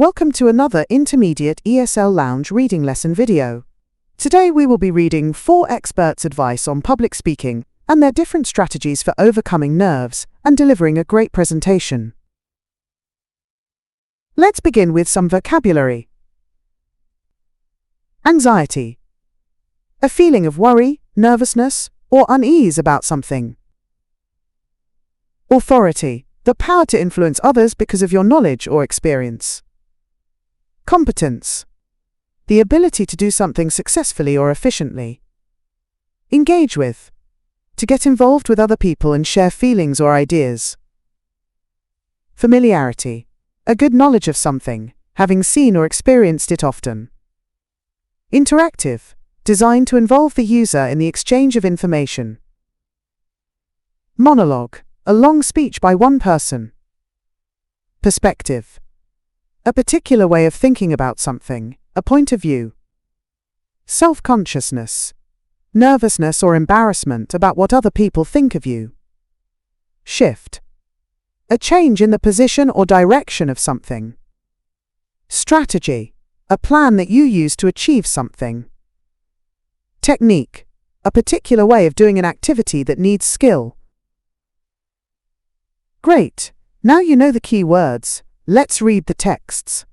Welcome to another intermediate ESL-lounge reading lesson video. Today we will be reading 4 experts' advice on public speaking and their different strategies for overcoming nerves and delivering a great presentation. Let's begin with some vocabulary. Anxiety. A feeling of worry, nervousness, or unease about something. Authority. The power to influence others because of your knowledge or experience. Competence. The ability to do something successfully or efficiently. Engage with. To get involved with other people and share feelings or ideas. Familiarity. A good knowledge of something, having seen or experienced it often. Interactive. Designed to involve the user in the exchange of information. Monologue. A long speech by one person. Perspective. A particular way of thinking about something, a point of view. Self-consciousness. Nervousness or embarrassment about what other people think of you. Shift. A change in the position or direction of something. Strategy. A plan that you use to achieve something. Technique. A particular way of doing an activity that needs skill. Great! Now you know the key words. Let's read the texts.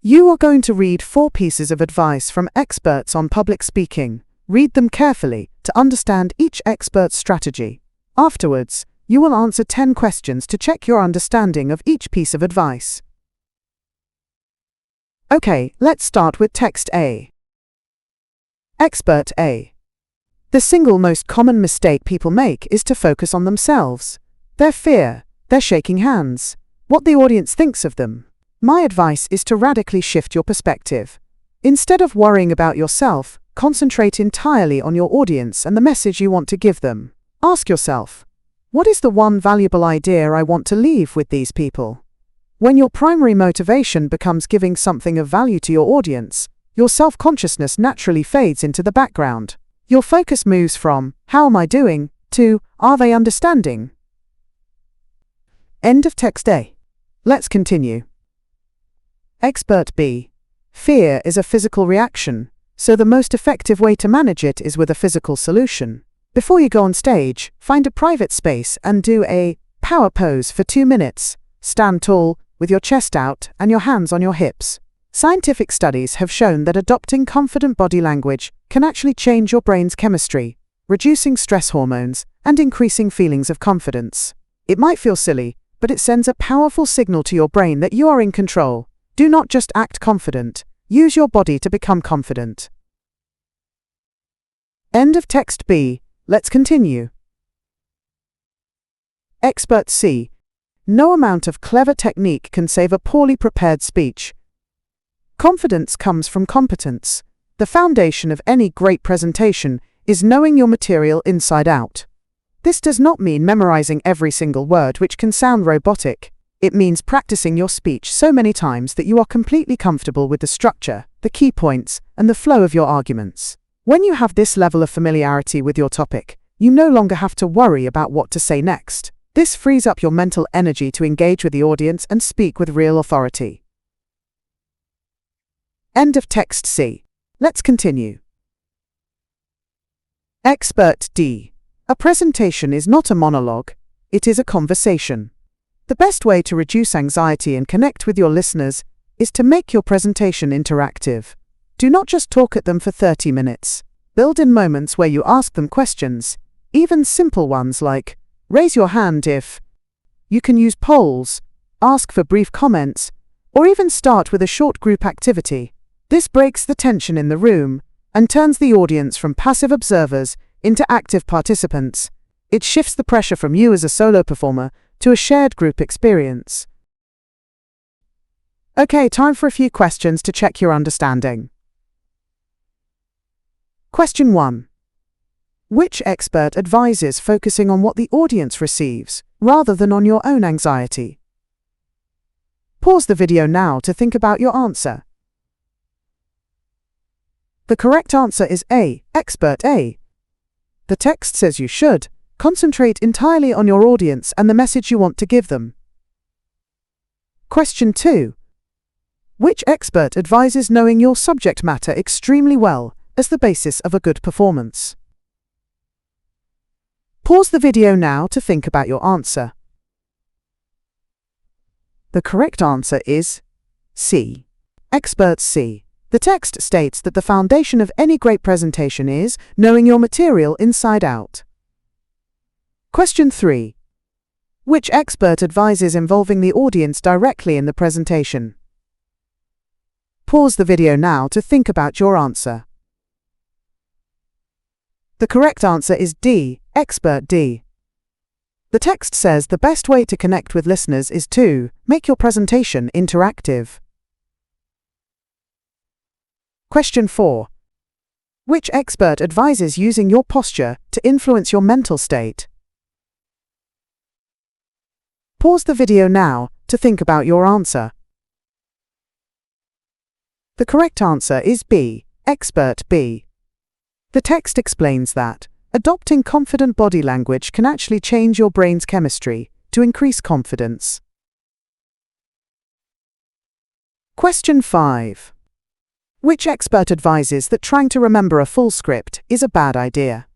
You are going to read 4 pieces of advice from experts on public speaking. Read them carefully to understand each expert's strategy. Afterwards, you will answer 10 questions to check your understanding of each piece of advice. Okay, let's start with text A. Expert A. The single most common mistake people make is to focus on themselves, their fear, their shaking hands, what the audience thinks of them. My advice is to radically shift your perspective. Instead of worrying about yourself, concentrate entirely on your audience and the message you want to give them. Ask yourself, what is the one valuable idea I want to leave with these people? When your primary motivation becomes giving something of value to your audience, your self-consciousness naturally fades into the background. Your focus moves from, how am I doing, to, are they understanding? End of text A. Let's continue. Expert B. Fear is a physical reaction, so the most effective way to manage it is with a physical solution. Before you go on stage, find a private space and do a power pose for 2 minutes. Stand tall, with your chest out and your hands on your hips. Scientific studies have shown that adopting confident body language can actually change your brain's chemistry, reducing stress hormones and increasing feelings of confidence. It might feel silly, but it sends a powerful signal to your brain that you are in control. Do not just act confident, use your body to become confident. End of text B. Let's continue. Expert C. No amount of clever technique can save a poorly prepared speech. Confidence comes from competence. The foundation of any great presentation is knowing your material inside out. This does not mean memorizing every single word, which can sound robotic. It means practicing your speech so many times that you are completely comfortable with the structure, the key points, and the flow of your arguments. When you have this level of familiarity with your topic, you no longer have to worry about what to say next. This frees up your mental energy to engage with the audience and speak with real authority. End of text C. Let's continue. Expert D. A presentation is not a monologue, it is a conversation. The best way to reduce anxiety and connect with your listeners is to make your presentation interactive. Do not just talk at them for 30 minutes. Build in moments where you ask them questions, even simple ones like, raise your hand if. You can use polls, ask for brief comments, or even start with a short group activity. This breaks the tension in the room and turns the audience from passive observers into active participants. It shifts the pressure from you as a solo performer to a shared group experience. Okay, time for a few questions to check your understanding. Question 1. Which expert advises focusing on what the audience receives, rather than on your own anxiety? Pause the video now to think about your answer. The correct answer is A, Expert A. The text says you should concentrate entirely on your audience and the message you want to give them. Question 2. Which expert advises knowing your subject matter extremely well as the basis of a good performance? Pause the video now to think about your answer. The correct answer is C. Expert C. The text states that the foundation of any great presentation is knowing your material inside out. Question 3. Which expert advises involving the audience directly in the presentation? Pause the video now to think about your answer. The correct answer is D. Expert D. The text says the best way to connect with listeners is to make your presentation interactive. Question 4. Which expert advises using your posture to influence your mental state? Pause the video now to think about your answer. The correct answer is B. Expert B. The text explains that adopting confident body language can actually change your brain's chemistry to increase confidence. Question 5. Which expert advises that trying to remember a full script is a bad idea?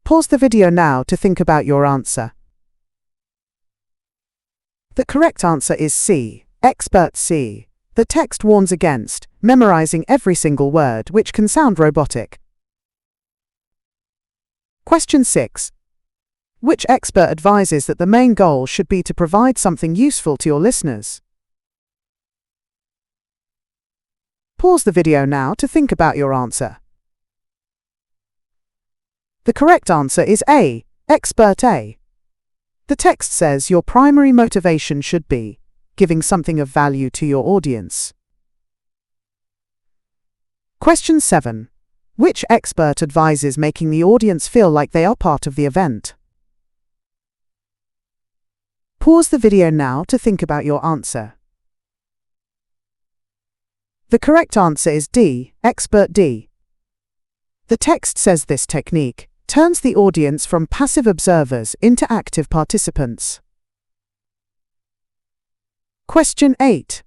Pause the video now to think about your answer. The correct answer is C. Expert C. The text warns against memorizing every single word, which can sound robotic. Question 6. Which expert advises that the main goal should be to provide something useful to your listeners? Pause the video now to think about your answer. The correct answer is A. Expert A. The text says your primary motivation should be giving something of value to your audience. Question 7. Which expert advises making the audience feel like they are part of the event? Pause the video now to think about your answer. The correct answer is D. Expert D. The text says this technique turns the audience from passive observers into active participants. Question 8.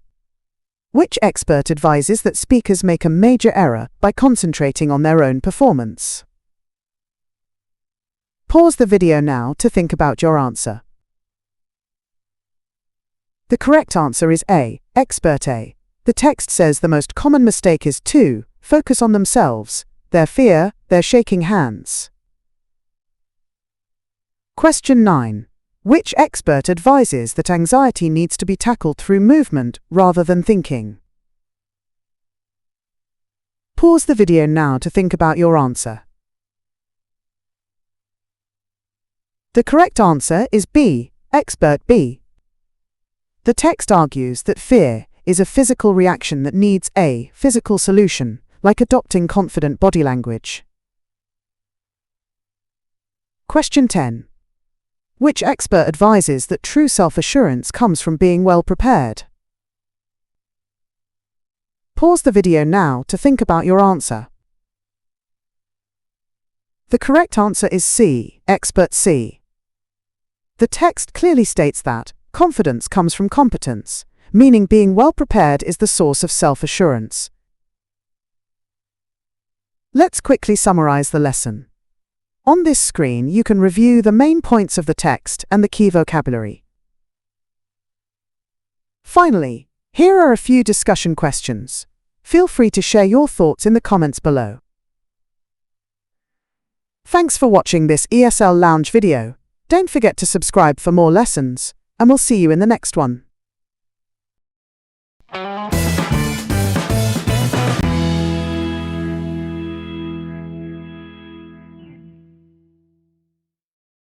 Which expert advises that speakers make a major error by concentrating on their own performance? Pause the video now to think about your answer. The correct answer is A. Expert A. The text says the most common mistake is to focus on themselves, their fear, their shaking hands. Question 9. Which expert advises that anxiety needs to be tackled through movement rather than thinking? Pause the video now to think about your answer. The correct answer is B. Expert B. The text argues that fear is a physical reaction that needs a physical solution, like adopting confident body language. Question 10. Which expert advises that true self-assurance comes from being well prepared? Pause the video now to think about your answer. The correct answer is C. Expert C. The text clearly states that confidence comes from competence, meaning being well prepared is the source of self-assurance. Let's quickly summarize the lesson. On this screen, you can review the main points of the text and the key vocabulary. Finally, here are a few discussion questions. Feel free to share your thoughts in the comments below. Thanks for watching this ESL Lounge video. Don't forget to subscribe for more lessons, and we'll see you in the next one.